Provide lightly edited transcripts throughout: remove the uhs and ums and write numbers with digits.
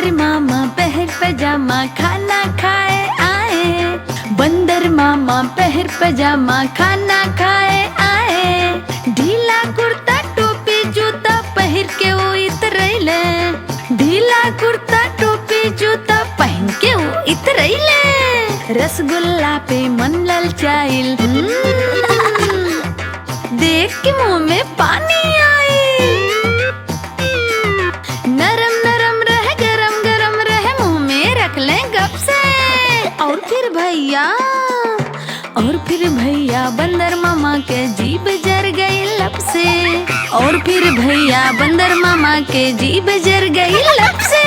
बंदर मामा पहर पजामा खाना खाए आए। बंदर मामा पहर पजामा खाना खाए आए। ढीला कुर्ता टोपी जूता पहिर के वो इतरैले। ढीला कुर्ता टोपी जूता पहन के वो इतरैले। रसगुल्ला पे मन ललचाइल। देख के मुंह में पानी आई। नरम नरम रहे गरम गरम रहे मुंह में रख ले गप से। और फिर भैया बंदर मामा के जीभ जर गई लब से। और फिर भैया बंदर मामा के जीभ जर गई लब से।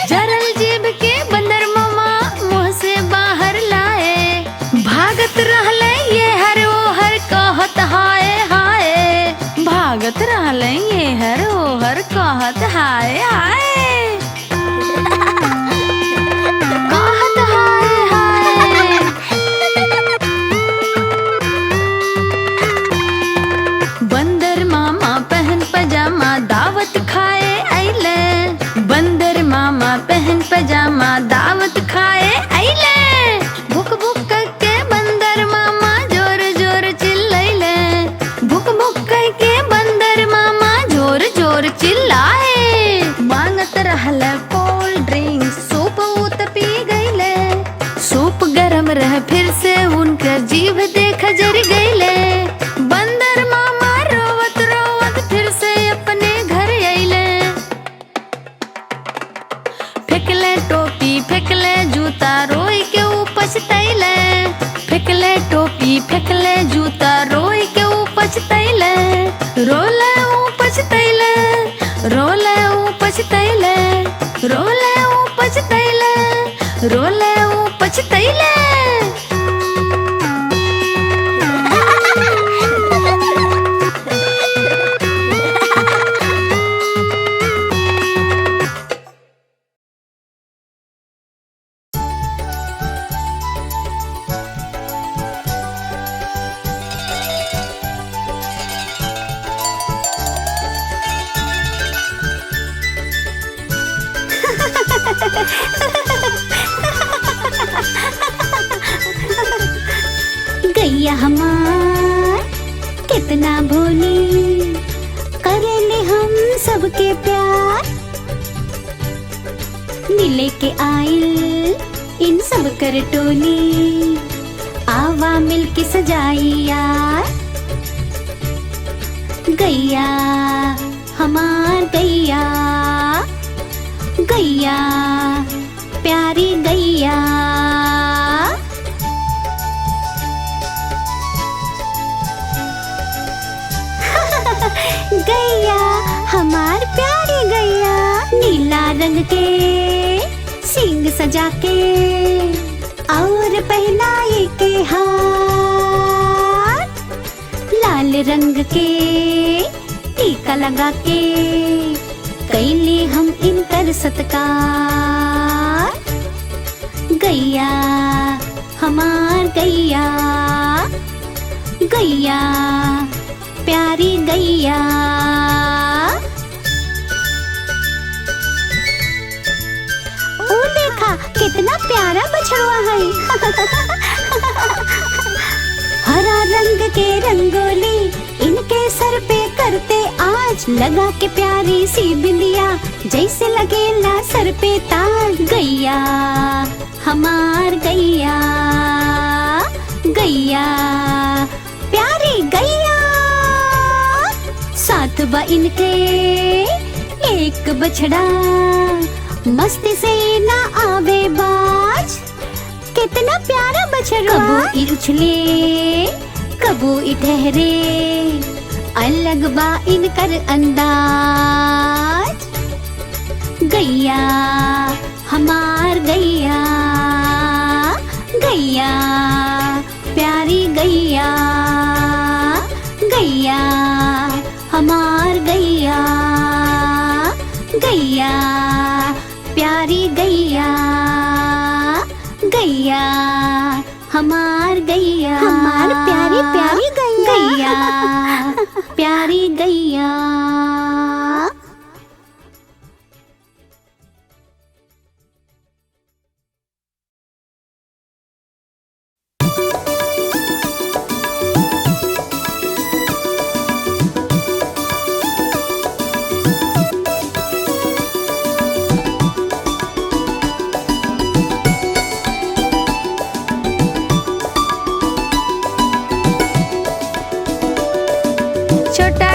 जरल जीभ के बंदर मामा मुंह से बाहर लाए। भागत रहले ये हर वो हर कहत हाय हाय। भागत रहले ये हर वो हर कहत हाय हाय। कहत हाय हाय। बंदर मामा पहन पजामा दावत खाए आइले। बंदर मामा पहन पजामा दावत खाए आइले। भुक भुक करके बंदर मामा जोर जोर चिल्लाइले। भुक भुक करके बंदर मामा जोर जोर चिल्लाए। मांगत रहले कोल्ड ड्रिंक सूप उत पी गईले। सूप गरम रह फिर से उनकर जीभ देख जर गईले। बंदर मामा रोवत रोवत फिर से अपने घर आइले। फेंकले टोपी फेंकले जूता रोई के ऊ पछतैले। फेंकले टोपी फेंकले जूता रोई के ऊ पछतैले। रोले ऊ पछतैले। रोले ऊ पछतैले। रोले ऊ पछतैले। रोले ऊ पछतैले। गैया हमार कितना भोली करेले हम सबके प्यार। मिले के आइल इन सब कर टोली। आवा मिल के सजाई यार। गैया हमार गैया। गैया प्यारी गैया। गैया हमार प्यारी गैया। नीला रंग के सींग सजा के और पहनाए के हार। लाल रंग के टीका लगा के कैले हम इनकर सत्कार। गैया हमार गैया। गैया प्यारी गैया। ओ देखा कितना प्यारा बछड़ुआ है। हरा रंग के रंगोली इनके सर पे करते आज। लगा के प्यारी सी बिंदिया जैसे लगेला सर पे ताज। गैया हमार गैया। गैया प्यारी गैया। साथ बा इनके एक बछड़ा मस्ती से ना आवे बाज। कितना प्यारा बछड़ा। कबो ई उछले कबो ई ठहरे अलग बा इनकर अंदाज। गैया हमार गैया। गैया प्यारी गैया। गैया हमार गैया। गैया प्यारी गैया। गैया हमार गैया। हमार प्यारी प्यारी गैया। गैया प्यारी गैया। छोटा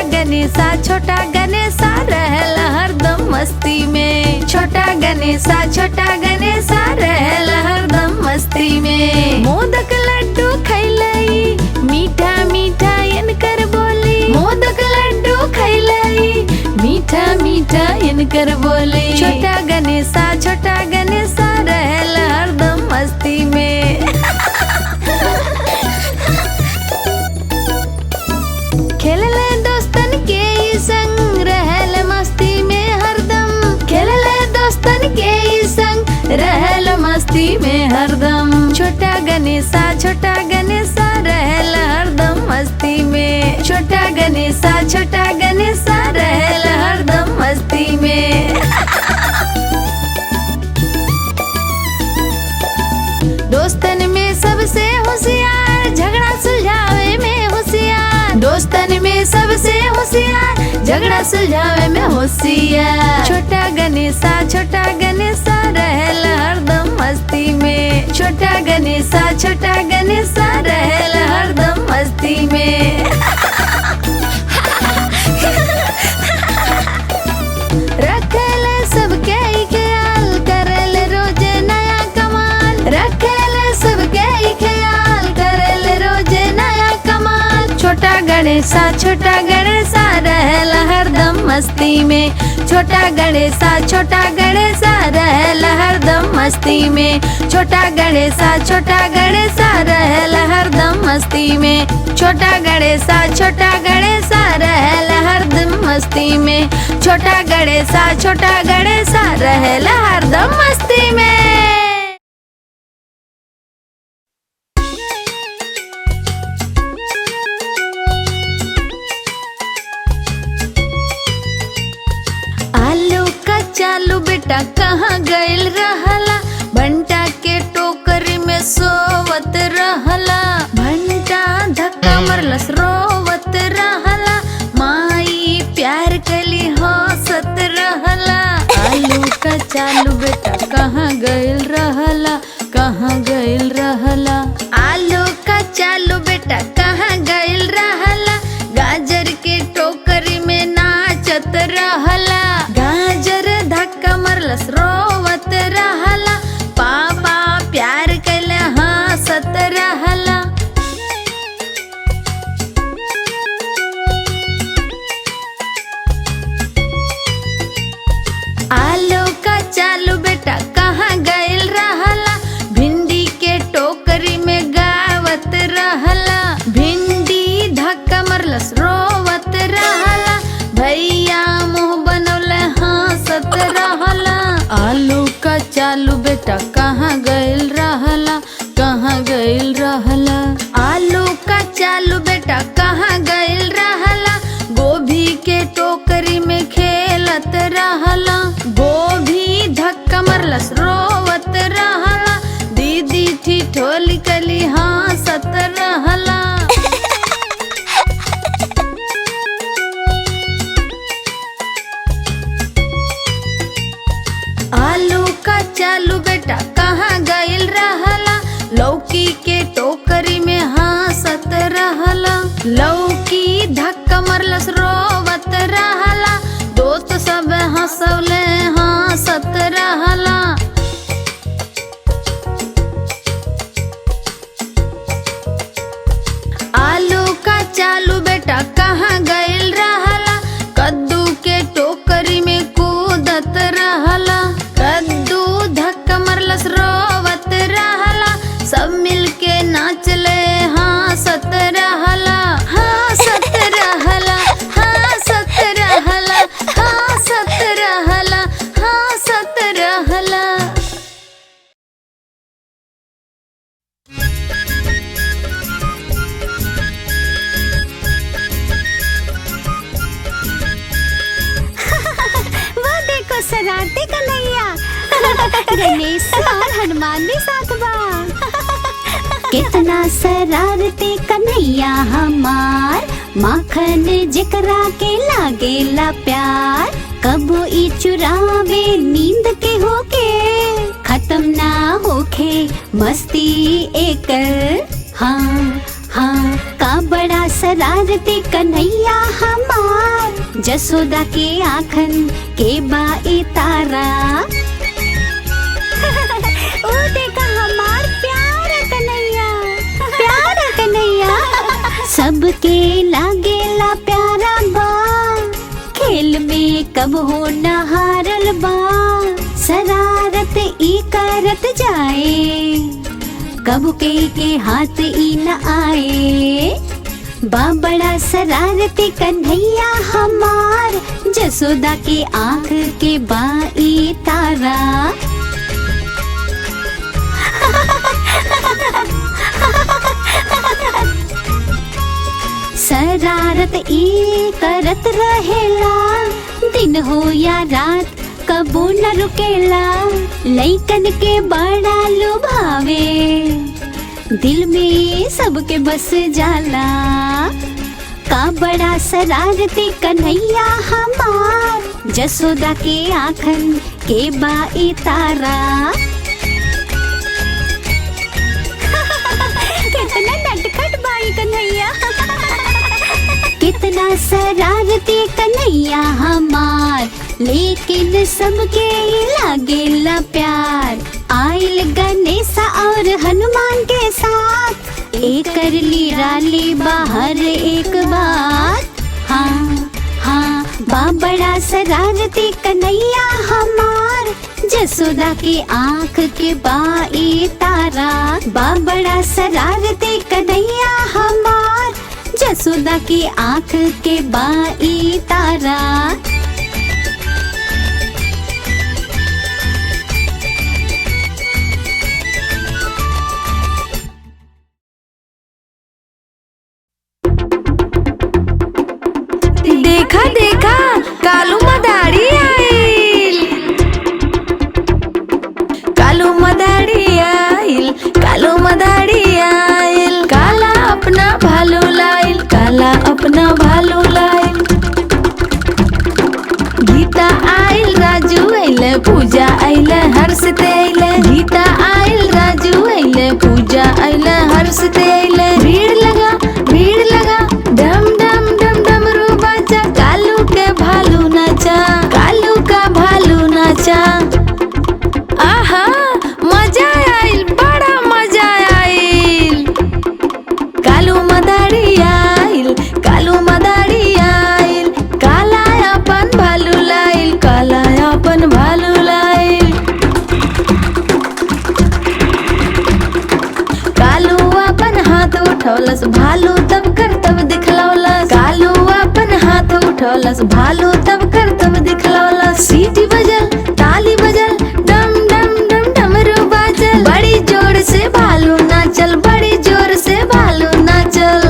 गणेशा रहल हरदम मस्ती में। छोटा गणेशा रहल हरदम मस्ती में। मोदक लड्डू खैलई मीठा मीठा इनकर बोली। मोदक लड्डू खैलई मीठा मीठा इनकर बोली। छोटा गणेशा रहल हरदम मस्ती में। खेलले दोस्तन के संग रहल मस्ती में हरदम। खेलले दोस्तन के संग रहल मस्ती में हरदम। छोटा गणेशा रहल हरदम मस्ती में। छोटा गणेशा रहल हरदम मस्ती में। दोस्तन में सबसे होशियार झगड़ा सुलझावे में होशियार। दोस्तन में सबसे होशियार झगड़ा सुलझावे में होशियार। छोटा गणेशा रहल हरदम मस्ती में। छोटा गणेशा रहल हरदम मस्ती में। रखले सबके ख्याल करल रोजे नया कमाल। रखले सबके ख्याल करल रोजे नया कमाल। छोटा गणेशा रहल हरदम मस्ती में। छोटा गणेशा रहल हरदम मस्ती में। छोटा गणेशा रहल हरदम मस्ती में। छोटा गणेशा रहल हरदम मस्ती में। छोटा गणेशा रहल हरदम मस्ती में। चालू बेटा कहाँ गइल रहला। भंटा के टोकरी में सोवत रहला। भंटा धक्का मरलस रोवत रहला। माई प्यार कली हंसत रहला। आलू का चालू बेटा कहाँ गइल रहला। कहाँ गइल रहला। आलू का चालू बेटा कहाँ गइल रहला। गाजर के टोकरी में नाचत रहला। गाजर धक्का मरलस रोवत रहला। पापा प्यार कैले हंसत रहला। आलू का चालू बेटा कहाँ गइल रहला। भिंडी के टोकरी में गावत रहला। भिंडी धक्का मरलस रोवत रहला। भैया मुँह बनौले हंसत रहला। आलू का चालू बेटा कहाँ गइल रहला। कहाँ गइल रहला। आलू का चालू बेटा कहाँ गइल रहला। गोभी के टोकरी में खेलत रहला। गोभी धक्का मरलस रोवत रहला। दीदी ठिठोली कली हंसत रहला। आलू का चालू बेटा कहाँ गइल रहला। लौकी के टोकरी में हंसत रहला। लौकी धक्का मरलस रोवत रहला। दोस्त सब हंसौले हंसत रहला। आलू का चालू बेटा कहाँ गइल रहला। कद्दू के टोकरी में कूदत रहला। कद्दू धक्का मरलस रोवत रहला। सब मिलके नाचले हंसत रहला। हंसत रहला। हंसत रहला। हंसत रहला। हंसत रहला। शरारती कन्हैया। गणेश और हनुमान भी साथ बा। कितना शरारती कन्हैया हमार। माखन जिकरा के लागेला प्यार। कबो ई चुरावे नींद के होके। खत्म ना होके मस्ती एकर। हाँ हाँ, का बड़ा शरारती कन्हैया हमार, जसोदा के आँखन के बाई तारा। ओ देखा हमार प्यारा कन्हैया, प्यारा कन्हैया। सबके लागेला प्यारा बा, खेल में कब हो न हारल बा। शरारत ई करत जाए, कब के हाथ ई न आए। बा बड़ा शरारती कन्हैया हमार, जसोदा के आँख के बाई तारा। शरारत ई करत रहेला, दिन हो या रात कबो न रुकेला। लइकन के बड़ा लुभावे, दिल में सबके बस जाला। का बड़ा शरारती कन्हैया हमार, जसोदा के आँखन के बाई तारा। कितना नटखट बाई कन्हैया, कितना शरारती कन्हैया हमार, लेकिन सबके लागेला प्यार। आइल गणेशा और हनुमान के साथ, एक कर ली राली बाहर एक बात। हाँ हाँ, बा बड़ा शरारती कन्हैया हमार, जसोदा के आँख के बाई तारा। बा बड़ा शरारती कन्हैया हमार, जसोदा की आँख के बाई तारा। देखा देखा कालू मदारी आइल, कालू मदारी आइल, कालू मदारी आइल। काला अपना भालू लाइल, काला अपना भालू लाइल। गीता आइल, राजू आइले, पूजा आइले, हर्षित आइले। गीता आइल, राजू आइले, पूजा आइले, हर्षित आइले। भीड़ लगा डम डम डम डमरू बाजा। कालू के भालू नाचा, कालू का भालू नाचा। आहा मजा आइल, बड़ा मजा आइल। कालू मदारी आइल, कालू मदारी आइल। काला अपन भालू लाइल, काला अपन भालू लाइल। कालू अपन हाथ उठौलस, भालू तब करतब दिखलौलस। कालू अपन हाथ उठौलस, भालू तब करतब दिखलौलस। सीटी बजल, ताली बजल, डम डम डम डमरू बाजल। बड़ी जोर से भालू नाचल, बड़ी जोर से भालू नाचल।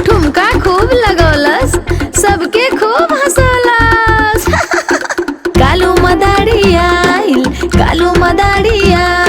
ठुमका खूब लगौलस, सबके खूब हंसौलस। कालू मदारी आइल, कालू मदारी आइल।